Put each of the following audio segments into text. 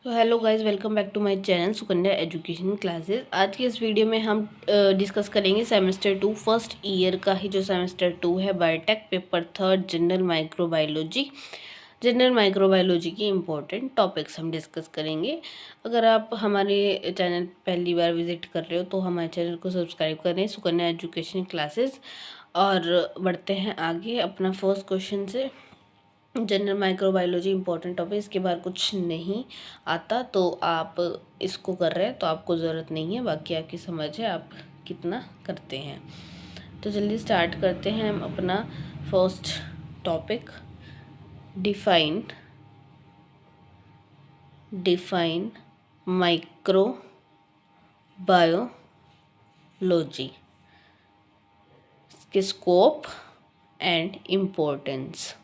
तो hello guys, welcome back to my channel Sukanya education classes. आज की इस वीडियो में हम डिस्कस करेंगे सेमेस्टर 2 फर्स्ट ईयर का ही जो सेमेस्टर 2 है biotech paper third general microbiology. General microbiology की इम्पोर्टेंट टॉपिक्स हम डिस्कस करेंगे। अगर आप हमारे चैनल पहली बार विजिट कर रहे हो तो हमारे चैनल को सब्सक्राइब करें, सुकन्या एजुकेशन क्लासेस। और बढ़ते हैं आगे अपना फर्स्ट क्वेश्चन से। जनरल माइक्रोबायोलॉजी इंपॉर्टेंट टॉपिक, इसके बारे कुछ नहीं आता तो आप इसको कर रहे हैं तो आपको ज़रूरत नहीं है, बाकी आपकी समझ है आप कितना करते हैं। तो जल्दी स्टार्ट करते हैं हम अपना first topic. Define define microbiology, इसके scope and importance.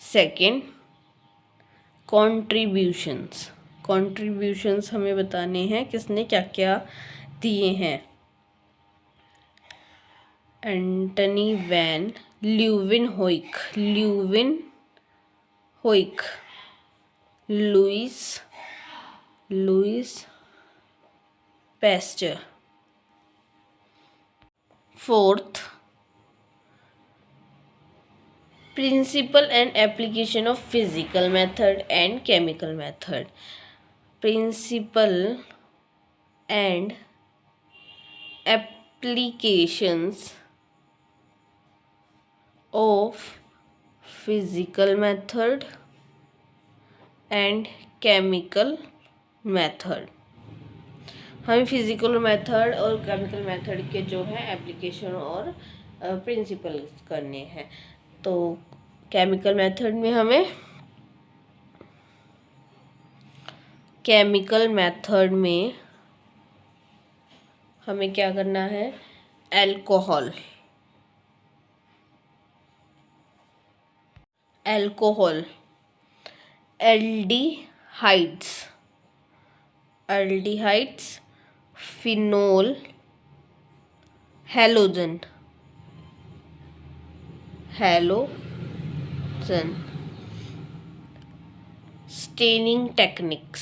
Second, contributions हमें बताने हैं किसने क्या क्या दिए हैं। Antony van Leeuwenhoek, Louis Pasteur. Fourth, principle and application of physical method and chemical method. Principle and applications of physical method and chemical method। हमें फिजिकल मेथड और केमिकल मेथड के जो है एप्लीकेशन और प्रिंसिपल्स करने हैं। तो केमिकल मेथड में हमें क्या करना है, alcohol aldehydes, phenol, halogen. Staining technique,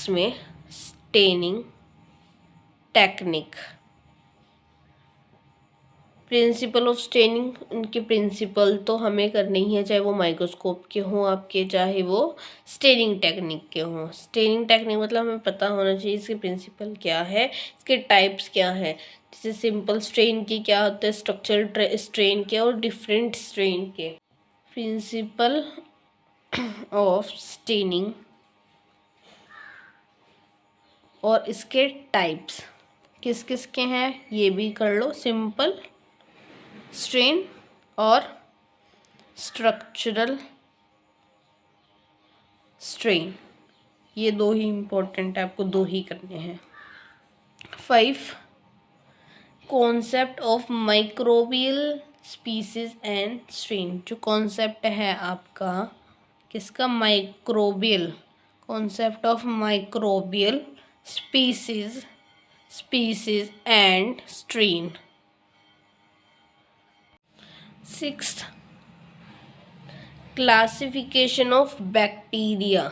principle of staining, उनके प्रिंसिपल तो हमें करने ही है, चाहे वो माइक्रोस्कोप के हों आपके, चाहे वो स्टेनिंग टेक्निक के हों। स्टेनिंग टेक्निक मतलब हमें पता होना चाहिए इसके प्रिंसिपल क्या है, इसके टाइप्स क्या है। जैसे सिंपल स्ट्रेन के क्या होते हैं, स्ट्रक्चरल स्ट्रेन के और डिफरेंट स्ट्रेन के। प्रिंसिपल ऑफ स्टेनिंग और इसके टाइप्स किस किस के हैं ये भी कर लो। सिंपल स्ट्रेन और स्ट्रक्चरल स्ट्रेन, ये दो ही इम्पोर्टेंट है, आपको दो ही करने हैं। 5, concept of microbial species and strain. जो कॉन्सेप्ट है आपका किसका, microbial, concept of microbial species and strain. 6, classification of bacteria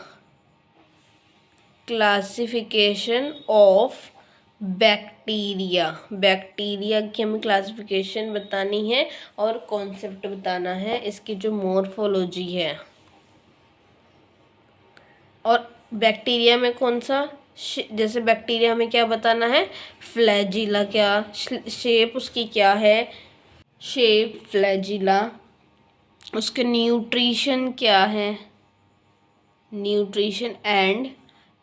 की हमें क्लासिफिकेशन बतानी है और कॉन्सेप्ट बताना है, इसकी जो मॉर्फोलॉजी है। और बैक्टीरिया में कौन सा, जैसे बैक्टीरिया में क्या बताना है, फ्लैजिला, क्या शेप उसकी क्या है, फ्लैजिला। उसके न्यूट्रिशन क्या है, न्यूट्रिशन एंड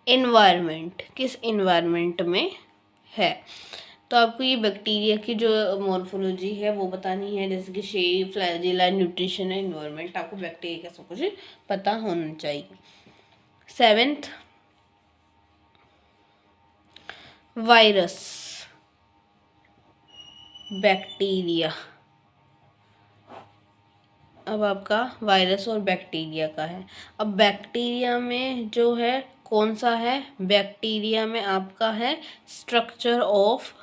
एनवायरनमेंट, किस एनवायरनमेंट में है। तो आपको ये बैक्टीरिया की जो मॉर्फोलॉजी है वो बतानी है, जैसे कि shape, flagella, nutrition and environment. आपको बैक्टीरिया का सब कुछ पता होना चाहिए। 7th, virus, bacteria. अब आपका वायरस और बैक्टीरिया का है। अब बैक्टीरिया में जो है कौन सा है, बैक्टीरिया में आपका है structure of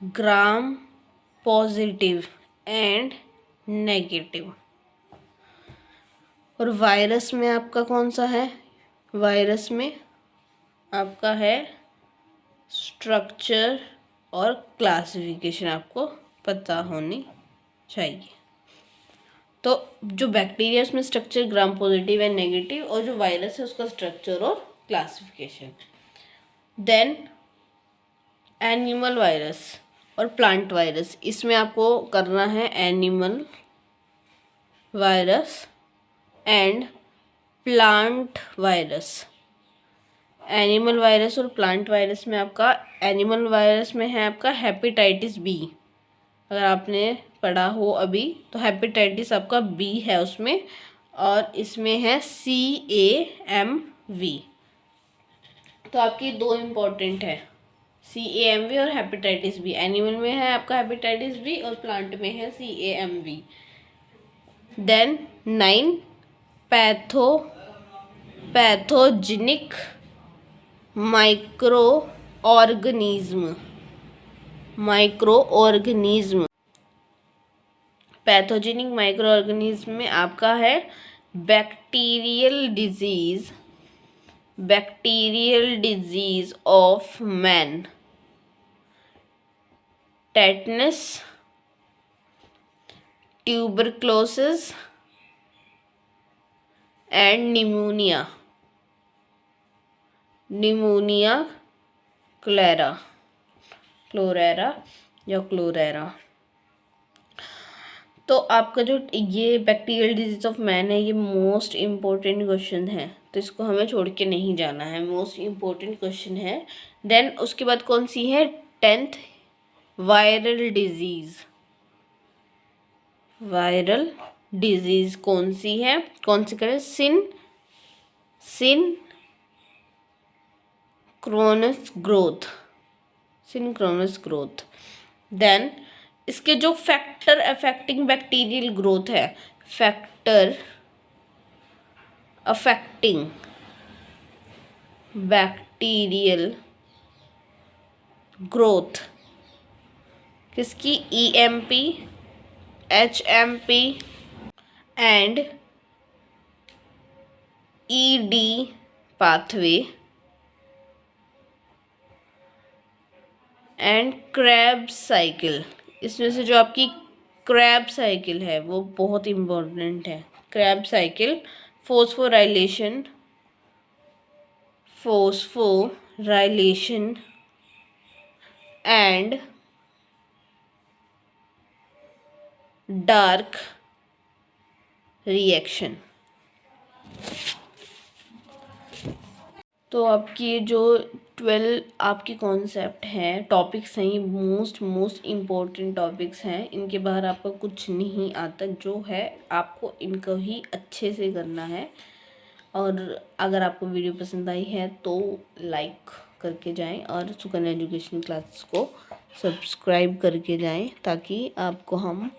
gram positive and negative. और वायरस में आपका कौन सा है? वायरस में आपका है स्ट्रक्चर और क्लासिफिकेशन, आपको पता होनी चाहिए। तो जो बैक्टीरिया उसमें structure gram positive and negative, और जो वायरस है उसका स्ट्रक्चर और क्लासिफिकेशन। देन एनिमल वायरस और प्लांट वायरस, इसमें आपको करना है animal virus and plant virus. Animal virus और प्लांट वायरस में आपका, एनिमल वायरस में है आपका हेपेटाइटिस बी, अगर आपने पढ़ा हो अभी तो हेपेटाइटिस आपका बी है उसमें, और इसमें है CAMV। तो आपकी दो इम्पोर्टेंट है, CAMV और हेपेटाइटिस बी। एनिमल में है आपका हेपेटाइटिस बी और प्लांट में है CAMV। Then 9 pathogenic micro organism. Pathogenic micro organism में आपका है bacterial disease of man, tetanus, tuberculosis and pneumonia cholera. तो आपका जो ये बैक्टीरियल डिजीज ऑफ मैन है, ये मोस्ट इम्पोर्टेंट क्वेश्चन है, तो इसको हमें छोड़ के नहीं जाना है, मोस्ट इम्पोर्टेंट क्वेश्चन है। देन उसके बाद कौन सी है? 10th वायरल डिजीज कौन सी है? कौन सी करें? Synchronous growth. देन इसके जो फैक्टर अफेक्टिंग बैक्टीरियल ग्रोथ है, फैक्टर अफेक्टिंग बैक्टीरियल ग्रोथ किसकी? EMP, HMP and ED pathway and Krebs cycle. इसमें से जो आपकी क्रैब साइकिल है वो बहुत इम्पोर्टेंट है। Krebs cycle, phosphorylation and dark reaction. तो आपकी जो 12 आपकी कॉन्सेप्ट हैं, टॉपिक्स हैं, ये मोस्ट इम्पोर्टेंट टॉपिक्स हैं। इनके बाहर आपको कुछ नहीं आता, जो है आपको इनको ही अच्छे से करना है। और अगर आपको वीडियो पसंद आई है तो लाइक करके जाएं और सुकन्या एजुकेशन क्लासेस को सब्सक्राइब करके जाएं, ताकि आपको हम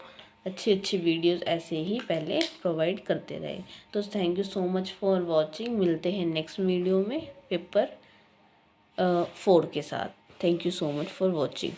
अच्छी वीडियोस ऐसे ही पहले प्रोवाइड करते रहे। तो thank you so much for watching. मिलते हैं नेक्स्ट वीडियो में पेपर 4 के साथ। Thank you so much for watching.